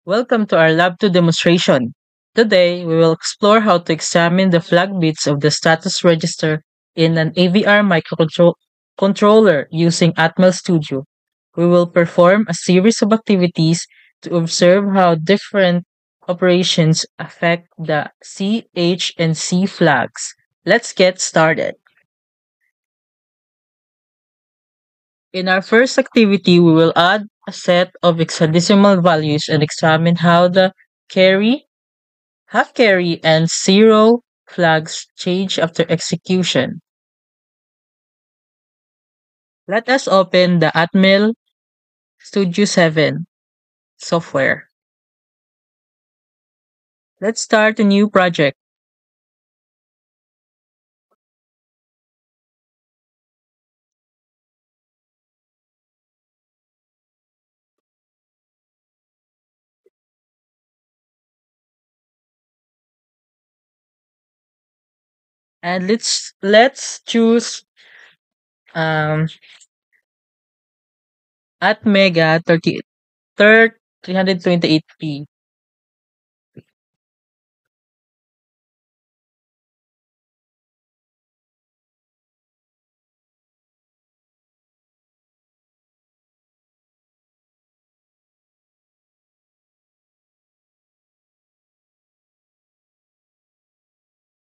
Welcome to our Lab 2 demonstration. Today, we will explore how to examine the flag bits of the status register in an AVR microcontroller using Atmel Studio. We will perform a series of activities to observe how different operations affect the C, H, and C flags. Let's get started. In our first activity, we will add a set of hexadecimal values and examine how the carry, half carry, and zero flags change after execution. Let us open the Atmel Studio 7 software. Let's start a new project. And let's choose um Atmega 328p.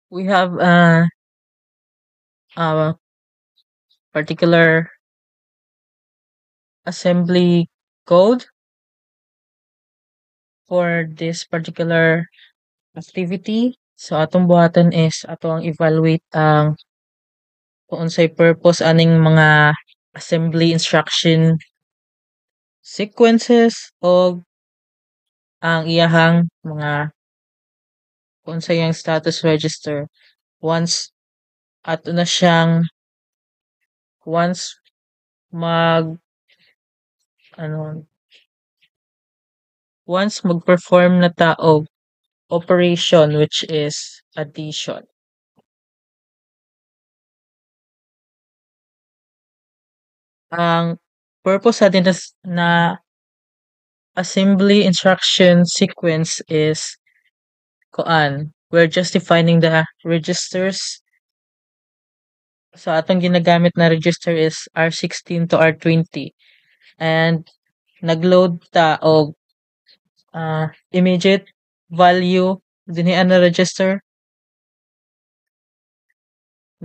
We have a particular assembly code for this particular activity. So atong buhaton is atong evaluate ang kung unsay purpose aning mga assembly instruction sequences o ang iyahang mga kung unsay yang status register once ato na siyang once mag ano once mag-perform na ta og operation which is addition. Ang purpose sa na assembly instruction sequence is kuan, we're just defining the registers. So atong ginagamit na register is R16 to R20 and nagload ta og immediate value dinhi na register.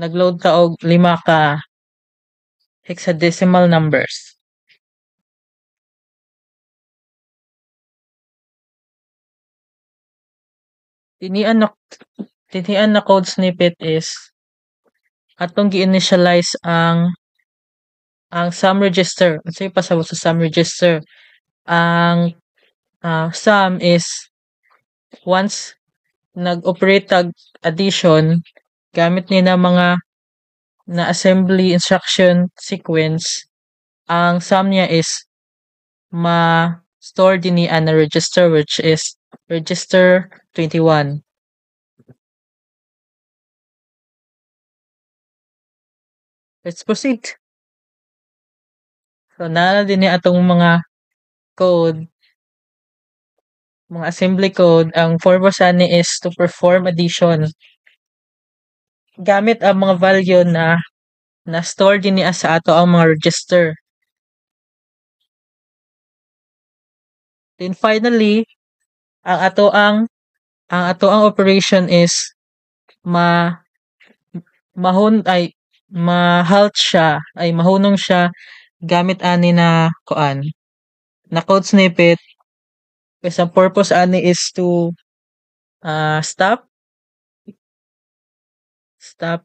Nagload ta og 5 ka hexadecimal numbers. Dinian na dinian na code snippet is atong gi-initialize ang sum register. Unsay pasabot sa sum register? Ang sum is once nag-operate tag addition gamit ni na mga na assembly instruction sequence, ang sum niya is ma-store din ni na register which is register 21. Let's proceed. So naa din ni atong mga code, mga assembly code. Ang purpose ani is to perform addition. Gamit ang mga value na store din niya sa ato ang mga register. Then finally, ang ato ang operation is ma mahon ay ma-halt siya ay mahunong siya gamit ani na kuan na code snippet. Kasi ang purpose ani is to stop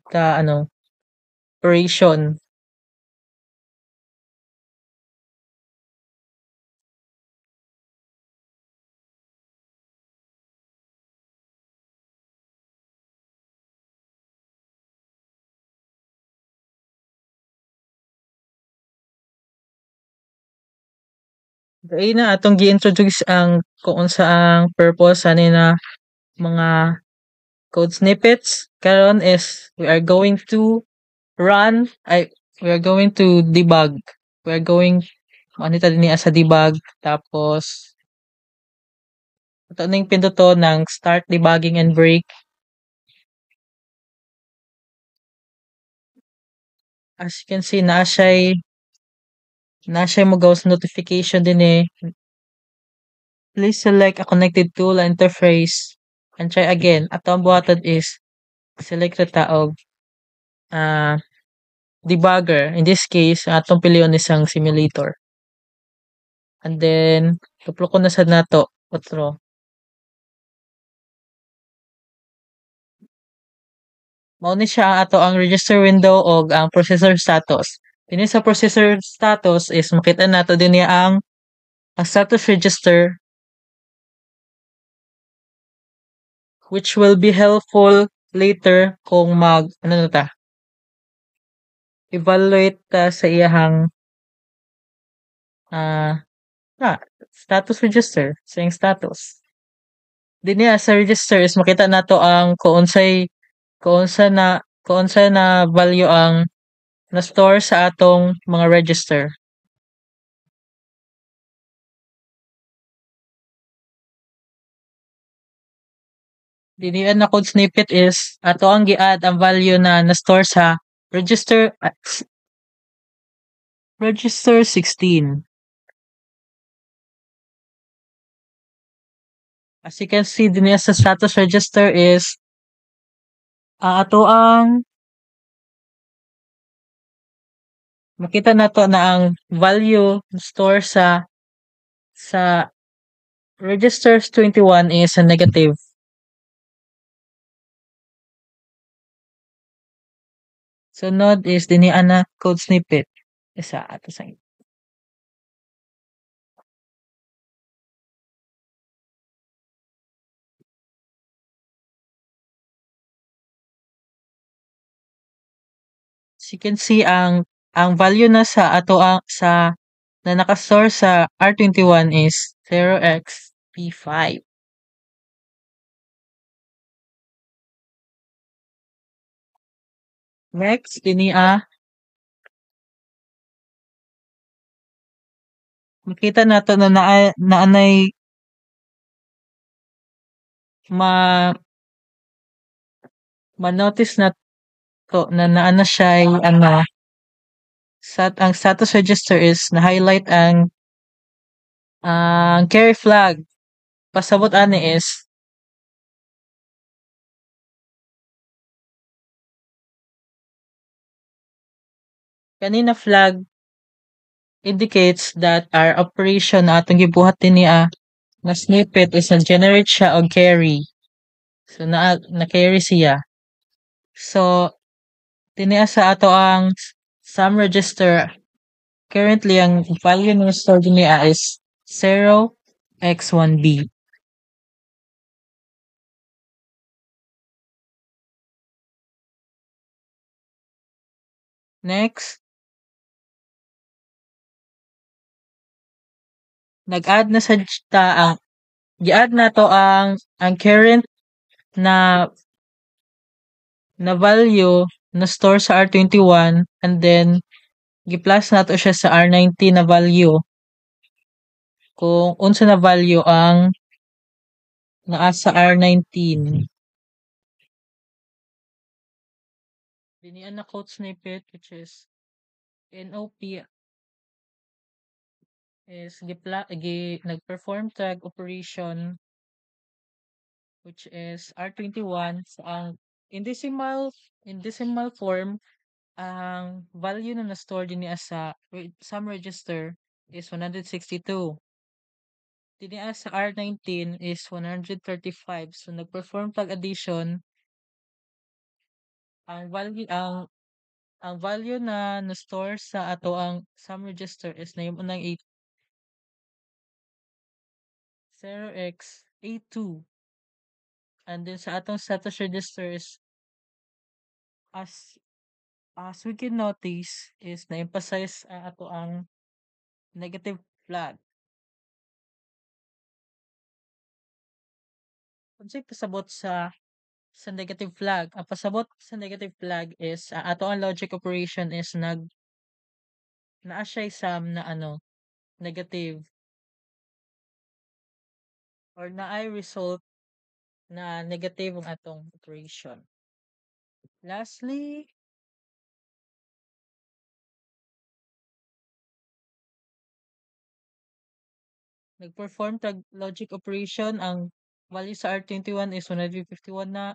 ka operation. Dai na atong gi-introduce ang kung unsa ang purpose ani na mga code snippets. Karon is run we are going to debug. We are going ano ta dinhi sa debug tapos Ato ning pinduton ng start debugging and break. As you can see, naa siya'y mogawas notification din eh. Please select a connected tool and interface and try again. Ato ang buhaton is select ta og ah, debugger. In this case, ang atong pilion isang simulator. And then, tuplo ko na sad nato. Otro. Mao ni siya ang ato ang register window o ang processor status. Dinhi sa processor status is makita nato dinhi ang status register, which will be helpful later kung ano na ta, evaluate ta sa iyahang ah, status register, sa iyang status. Dinhi sa register is makita nato ang kung unsa na value ang na-store sa atong mga register. Dinian na code snippet is ato ang gi-add ang value na na-store sa register 16. As you can see dinhi sa status register is ato ang makita nato na ang value store sa registers 21 is a negative. Sunod is dinhi na code snippet. Isa ato sa as you can see ang value na sa ato ang na naka-store sa R21 is 0xP5. Next, makita nato na naanay ma ma-notice na to na naana siya ang status register is na-highlight ang carry flag. Pasabot ani is kanina flag indicates that our operation na atong gibuhat dinhi na snippet is na-generate siya og carry. So na-carry siya. So dinhi sa ato ang sum register. Currently ang value ng store dinhi is 0x1b. Next, nag-add na sad ta gi-add nato ang current na value na store sa R21 and then gi-plus nato siya sa R19 na value kung unsa na value ang naa sa R19. Dinhi na code snippet which is NOP is nag-perform tag operation which is R21 so ang in decimal form ang value na na-store dinhi sa sum register is 162. Dinhi sa R19 is 135. So nag-perform tag addition ang value na na-store sa ato ang sum register is nahimo-nang 0x82. And then sa atong status register is as we can notice is na-emphasize ato ang negative flag. Unsay pasabot sa negative flag? Ang pasabot sa negative flag is ato ang logic operation is naa siya'y sum na negative. or naay result na negative ang atong operation. Lastly, nag-perform tag logic operation ang value sa R21 is 151 na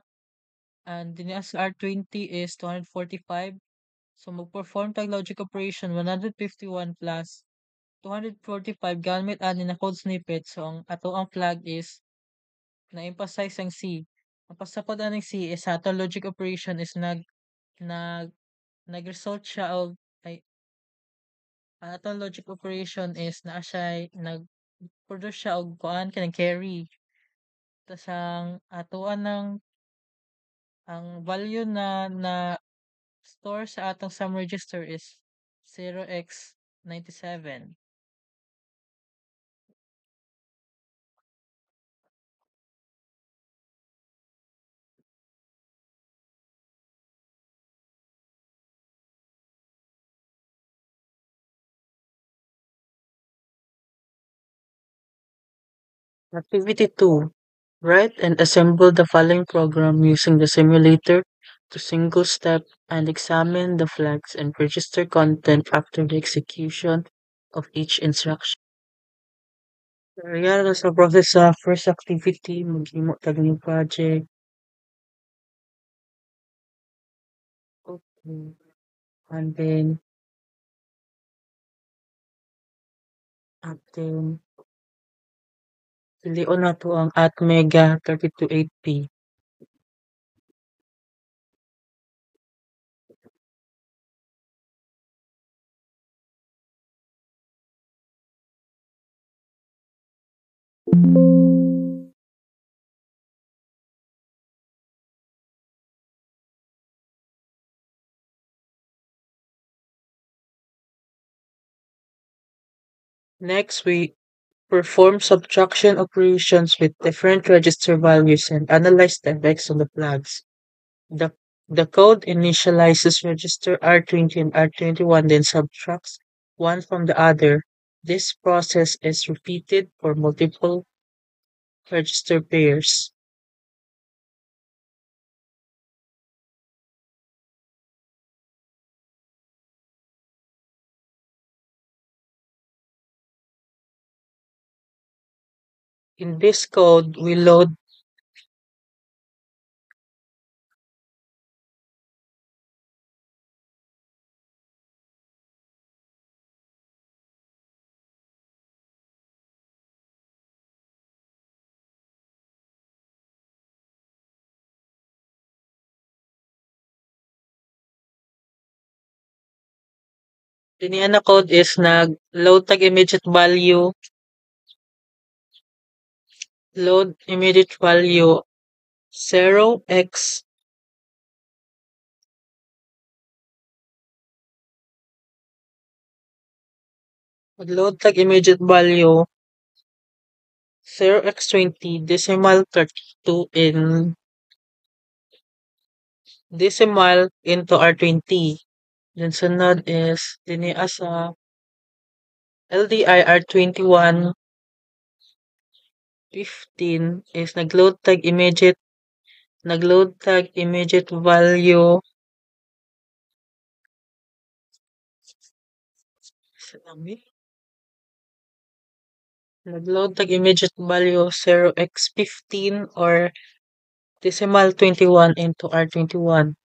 and din sa R20 is 245. So mag-perform tag logic operation 151 plus 245 gamit ani na code snippet. So ang flag is na-emphasize ang C. Ang pasapod aning C is sa atong logic operation is nag nag-result siya og ay ang atong logic operation is naa siya nag-produce siya og kuan kanang carry. Tas ang atoan ng ang value na store sa atong sum register is 0x97. Activity 2. Write and assemble the following program using the simulator to single step and examine the flags and register content after the execution of each instruction. Real sa process sa first activity, maghimo tag new project. Okay. And then, atin, pilion na to ang ATmega 3280p. Next, we perform subtraction operations with different register values and analyze the effects on the flags. The, the code initializes register R20 and R21, then subtracts one from the other. This process is repeated for multiple register pairs. In this code, we load Diniya na code is nag-load tag immediate value 0x load tag immediate value 0x20 decimal 32 in decimal into R20. Then sunod is diniya sa LDI R21 15 is nagload tag immediate value salami nagload tag immediate value 0x15 or decimal 21 into R21.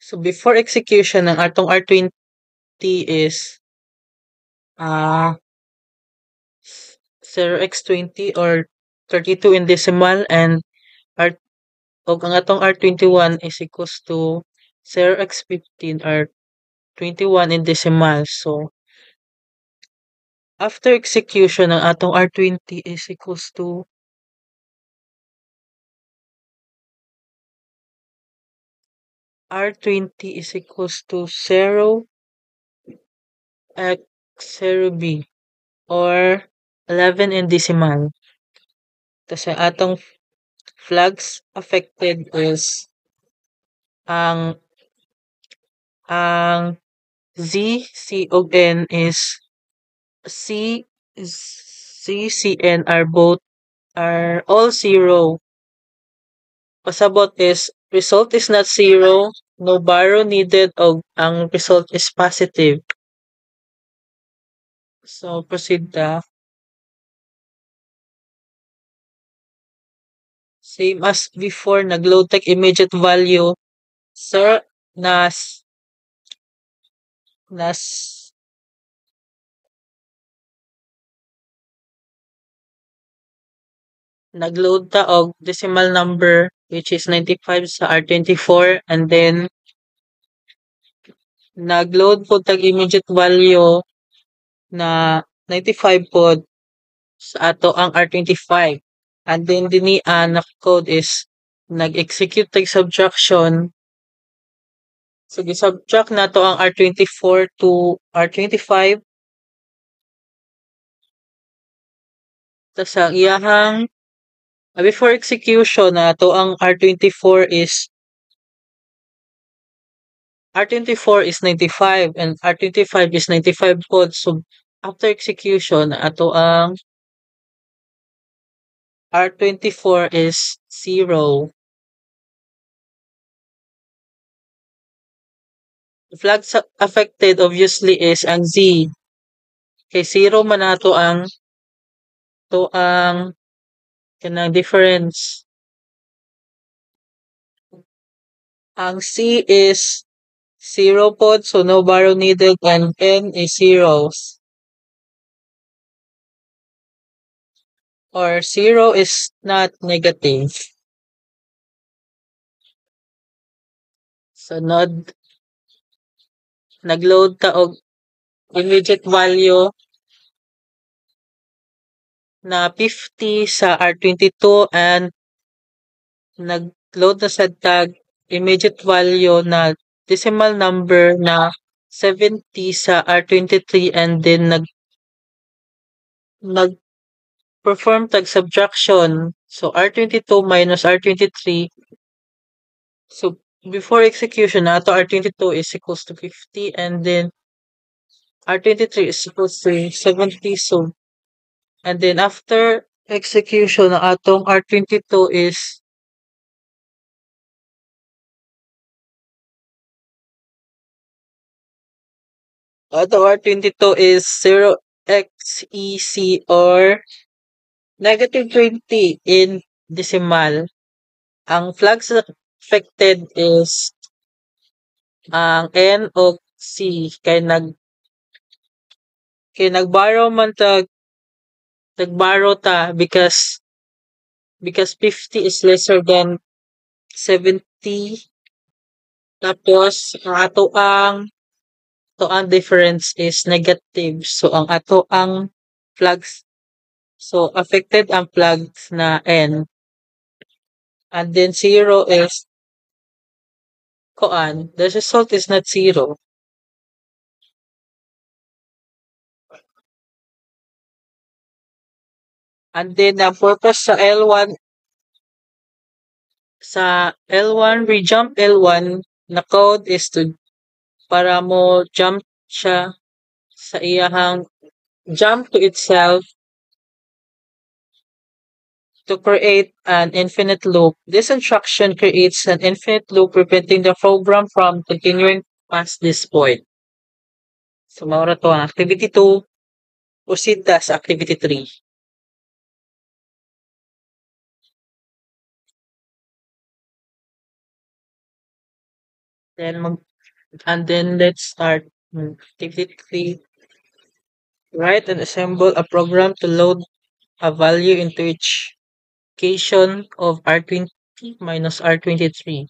So before execution ng atong R20 is 0x20 or 32 in decimal and R og ang atong R21 is equals to 0x15 or 21 in decimal. So after execution ng atong R20 is equals to R20 is equals to 0 x 0b or 11 in decimal. Tapos ang atong flags affected is ang Z, C, ug N is C, C, C, N are all zero. Pasabot is result is not zero, no borrow needed, o ang result is positive. So proceed ta. Same as before, nag-load tag immediate value. Sir, nas nag-load ta og decimal number which is 95 sa R24, and then nag-load po tag immediate value na 95 pod sa ato ang R25. And then dini na code is nag-execute tag subtraction. So gi-subtract nato ang R24 to R25. Tas ang iyahang before execution na ato ang R24 is 95 and R25 is 95 pod. So after execution ato ang R24 is 0. The flag affected obviously is ang Z. Kay 0 man nato ang kanang difference. Ang C is 0 pod, so no borrow needed, and N is zeros. Or 0 is not negative. So nag-load ta og immediate value na 50 sa R22 and nag-load na sa tag immediate value na decimal number na 70 sa R23, and then nag-perform tag subtraction. So R22 minus R23. So before execution na ato R22 is equals to 50, and then R23 is equals to 70. So and then after execution na atong R22 is R22 is 0xec or negative 20 in decimal. Ang flags affected is ang N o C kay nag-borrow man nag-borrow ta because 50 is lesser than 70. Tapos ang ato ang difference is negative. So ang ato ang flags, so affected ang flags na N. And then 0 is koan, the result is not 0. And then the purpose sa L1, re-jump L1 na code is para mo jump siya sa iyahang jump to itself to create an infinite loop. This instruction creates an infinite loop, preventing the program from continuing past this point. So maura to ang activity 2, proceed ta sa activity 3. Then let's start activity 3. Write and assemble a program to load a value into each location of R20 minus R23.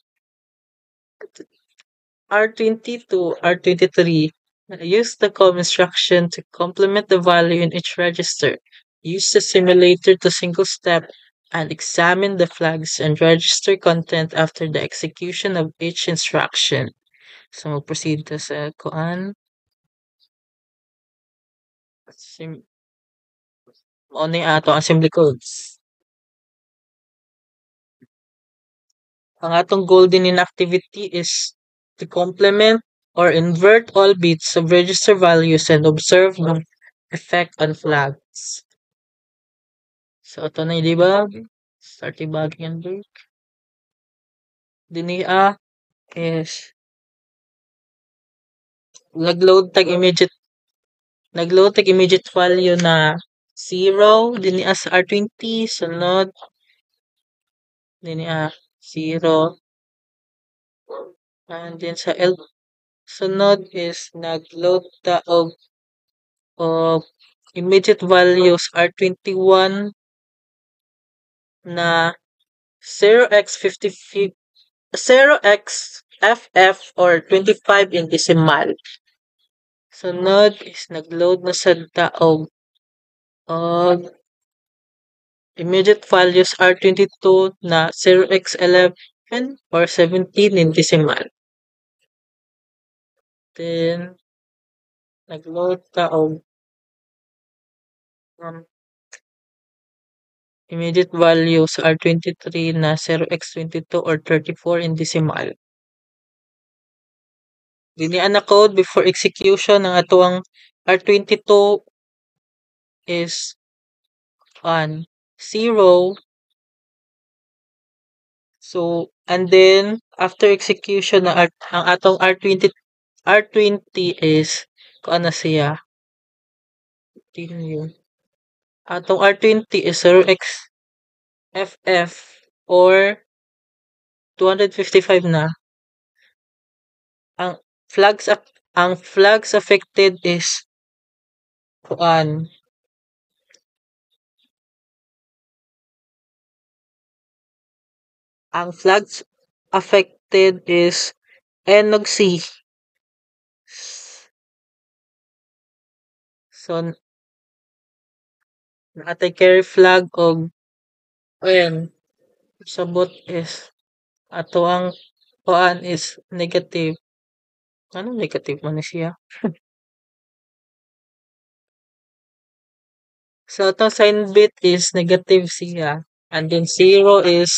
R20 to R23. Use the COM instruction to complement the value in each register. Use the simulator to single step and examine the flags and register content after the execution of each instruction. So mag-proceed ta sa kuan. Mao ni ato assembly codes. Ang atong goal din in activity is to complement or invert all bits of register values and observe the effect on flags. So, ito na yung debug. Start debugging and break. Dinia is nagload tag immediate value na 0 dinia sa R20 sunod dinia 0 and then sa L sunod is nagload ta og immediate values R21 na 0x55 0x FF or 25 in decimal. Sunod is nagload na sad ta og immediate values R22 na 0x11 or 17 in decimal. Then nagload ta og immediate values R23 na 0x22 or 34 in decimal. Dinian na code before execution ng atuang R22 is 0. So, and then after execution ng ang atong R20 is kuan na siya. Atong R20 is 0x FF or 255 na. Ang flags affected is kuan. Ang flags affected is N ug C. So, naatay carry flag og ayan, sabot is ato ang kuan is negative. Anong negative man ni siya? So, itong sign bit is negative siya. And then 0 is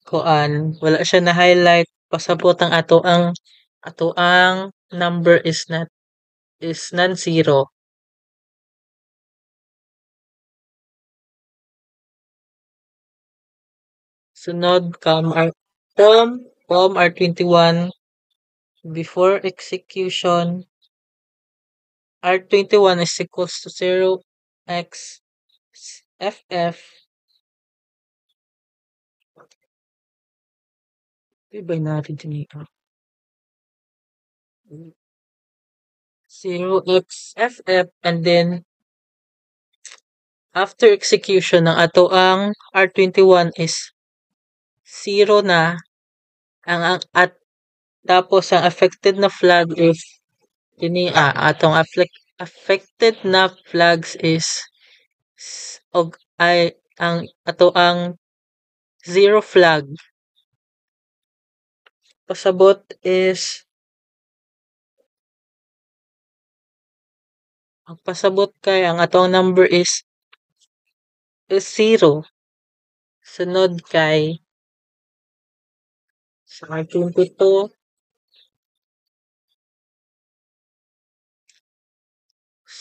kuan, wala siya na highlight. Pasabot ang ato ang number is non-zero. Sunod COM R21 before execution R21 is equals to 0x FF. Ibay natin dito. 0x FF and then after execution ng ato ang R21 is 0 na at tapos ang affected na flag is atong affected na flags is og ay ang ato ang 0 flag. Pasabot is ang pasabot kay ang atong number is 0. Sunod kay sa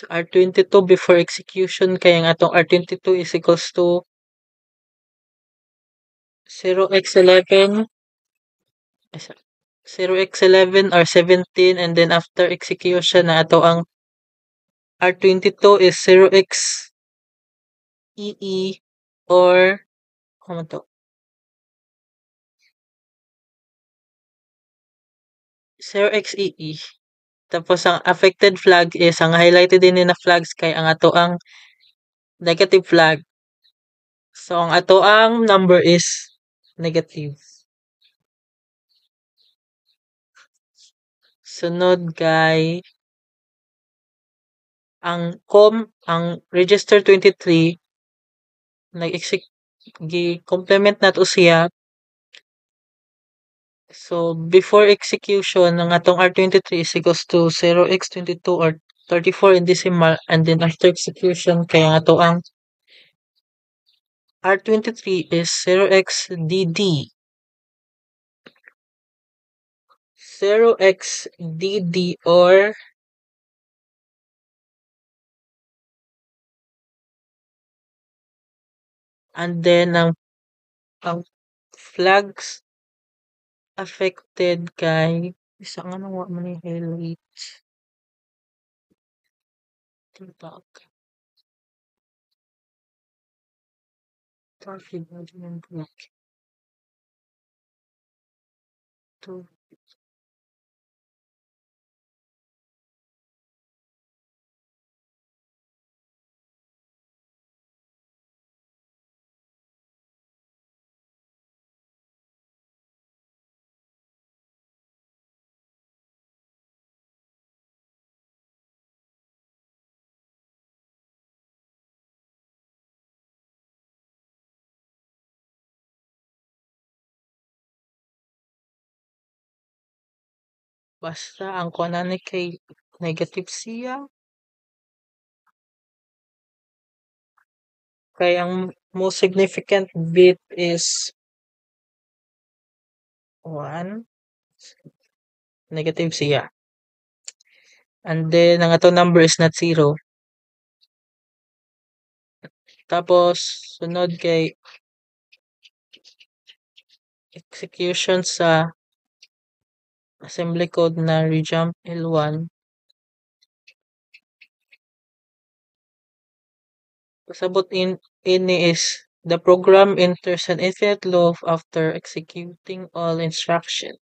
R22 before execution kay ang atong R22 is equals to 0x11 or 17 and then after execution na ato ang R22 is 0x or ano to? 0xEE. Tapos ang affected flag is ang highlighted din na flags kay ang ato ang negative flag. So ang ato ang number is negative. Sunod kay ang register 23 gi-complement nato siya. So before execution ng atong R23 is equals to 0x22 or 34 in decimal and then after execution kay ang ato ang R23 is 0xDD. 0xDD or and then ang flags affected kay isa nga nang wa man i-highlight. Tibag. Traffic management block. To basta ang kuha na ni kay negative siya. Kaya ang most significant bit is 1, negative siya. And then ang atong number is not 0. Tapos sunod kay execution sa assembly code na rejump L1. Pasabot ini is the program enters an infinite loop after executing all instruction.